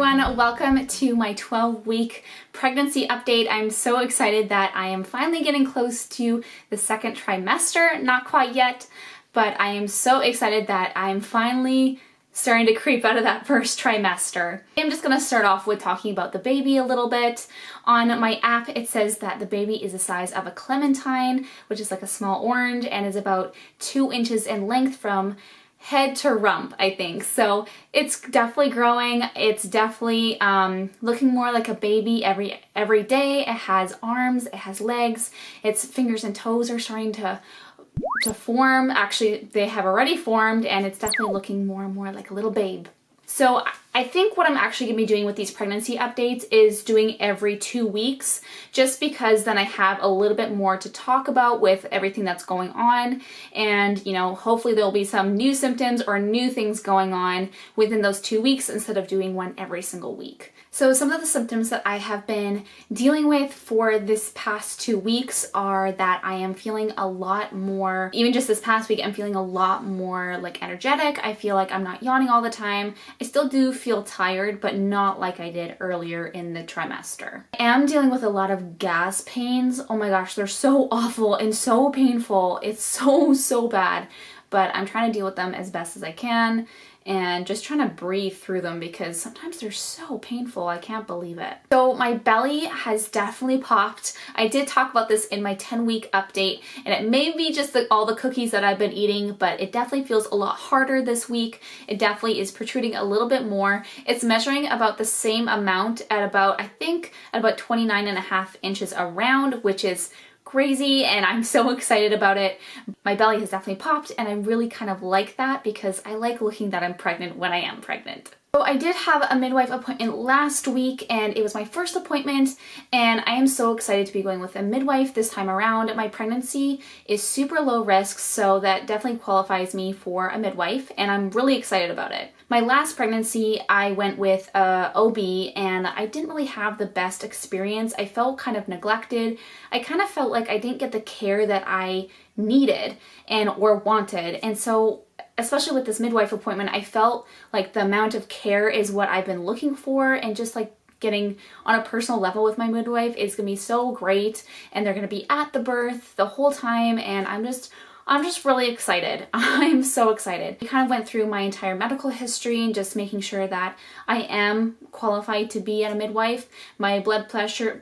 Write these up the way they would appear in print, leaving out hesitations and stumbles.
everyone, welcome to my 12-week pregnancy update. I'm so excited that I am finally getting close to the second trimester. Not quite yet, but I am so excited that I'm finally starting to creep out of that first trimester. I'm just going to start off with talking about the baby a little bit. On my app, it says that the baby is the size of a clementine, which is like a small orange, and is about 2 inches in length from head to rump, I think. So it's definitely growing. It's definitely looking more like a baby every day. It has arms, it has legs, its fingers and toes are starting to form. Actually, they have already formed, and it's definitely looking more and more like a little babe. So I think what I'm actually going to be doing with these pregnancy updates is doing every 2 weeks, just because then I have a little bit more to talk about with everything that's going on. And, you know, hopefully there'll be some new symptoms or new things going on within those 2 weeks instead of doing one every single week. So some of the symptoms that I have been dealing with for this past 2 weeks are that I am feeling a lot more, even just this past week, I'm feeling a lot more like energetic. I feel like I'm not yawning all the time. I still do feel tired, but not like I did earlier in the trimester. I am dealing with a lot of gas pains. Oh my gosh, they're so awful and so painful. It's so bad, but I'm trying to deal with them as best as I can and just trying to breathe through them because sometimes they're so painful. I can't believe it. So my belly has definitely popped. I did talk about this in my 10-week update, and it may be just all the cookies that I've been eating, but it definitely feels a lot harder this week. It definitely is protruding a little bit more. It's measuring about the same amount at about, I think, at about 29.5 inches around, which is crazy, and I'm so excited about it. My belly has definitely popped, and I really kind of like that because I like looking that I'm pregnant when I am pregnant. So I did have a midwife appointment last week, and it was my first appointment, and I am so excited to be going with a midwife this time around. My pregnancy is super low risk, so that definitely qualifies me for a midwife, and I'm really excited about it. My last pregnancy, I went with a OB, and I didn't really have the best experience. I felt kind of neglected. I kind of felt like I didn't get the care that I needed or wanted, and so especially with this midwife appointment, I felt like the amount of care is what I've been looking for, and just like getting on a personal level with my midwife is gonna be so great, and they're gonna be at the birth the whole time, and I'm just really excited. I'm so excited. We kind of went through my entire medical history and just making sure that I am qualified to be at a midwife. My blood pressure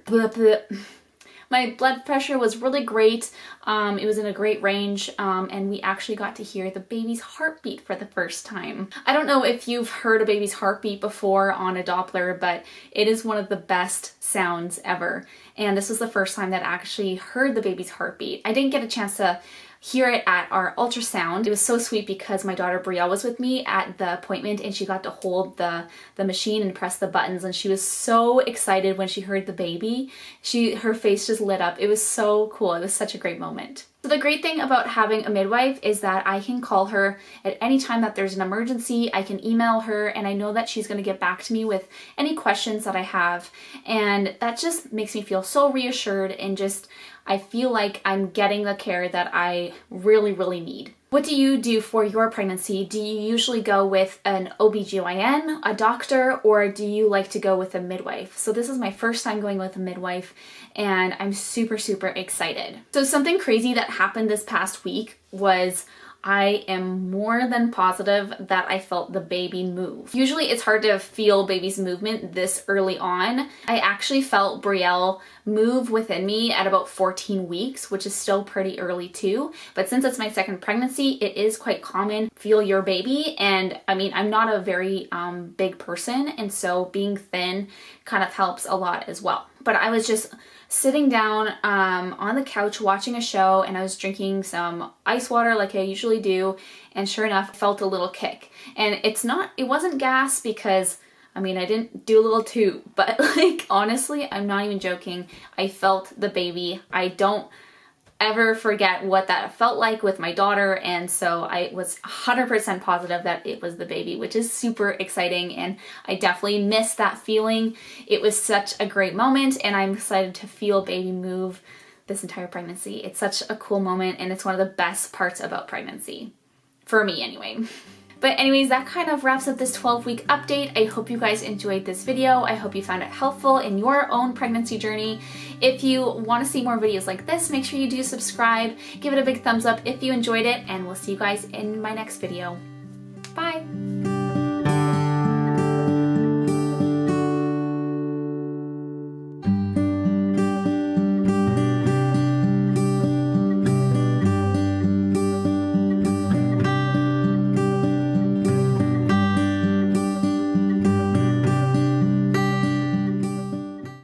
was really great. It was in a great range, and we actually got to hear the baby's heartbeat for the first time. I don't know if you've heard a baby's heartbeat before on a Doppler, but it is one of the best sounds ever. And this was the first time that I actually heard the baby's heartbeat. I didn't get a chance to hear it at our ultrasound. It was so sweet because my daughter Brielle was with me at the appointment, and she got to hold the machine and press the buttons, and she was so excited when she heard the baby. Her face just lit up. It was so cool. It was such a great moment. So the great thing about having a midwife is that I can call her at any time that there's an emergency. I can email her, and I know that she's going to get back to me with any questions that I have, and that just makes me feel so reassured, and just I feel like I'm getting the care that I really need. What do you do for your pregnancy? Do you usually go with an OBGYN, a doctor, or do you like to go with a midwife? So this is my first time going with a midwife, and I'm super excited. So something crazy that happened this past week was I am more than positive that I felt the baby move. Usually it's hard to feel baby's movement this early on. I actually felt Brielle move within me at about 14 weeks, which is still pretty early too. But since it's my second pregnancy, it is quite common to feel your baby. And I mean, I'm not a very big person, and so being thin kind of helps a lot as well. But I was just sitting down on the couch watching a show, and I was drinking some ice water like I usually do, and sure enough, I felt a little kick. And it wasn't gas, because I mean, I didn't do a little toot, but like honestly, I'm not even joking. I felt the baby. I don't ever forget what that felt like with my daughter, and so I was 100% positive that it was the baby, which is super exciting, and I definitely miss that feeling. It was such a great moment, and I'm excited to feel baby move this entire pregnancy. It's such a cool moment, and it's one of the best parts about pregnancy, for me anyway. But anyways, that kind of wraps up this 12-week update. I hope you guys enjoyed this video. I hope you found it helpful in your own pregnancy journey. If you want to see more videos like this, make sure you do subscribe. Give it a big thumbs up if you enjoyed it, and we'll see you guys in my next video. Bye!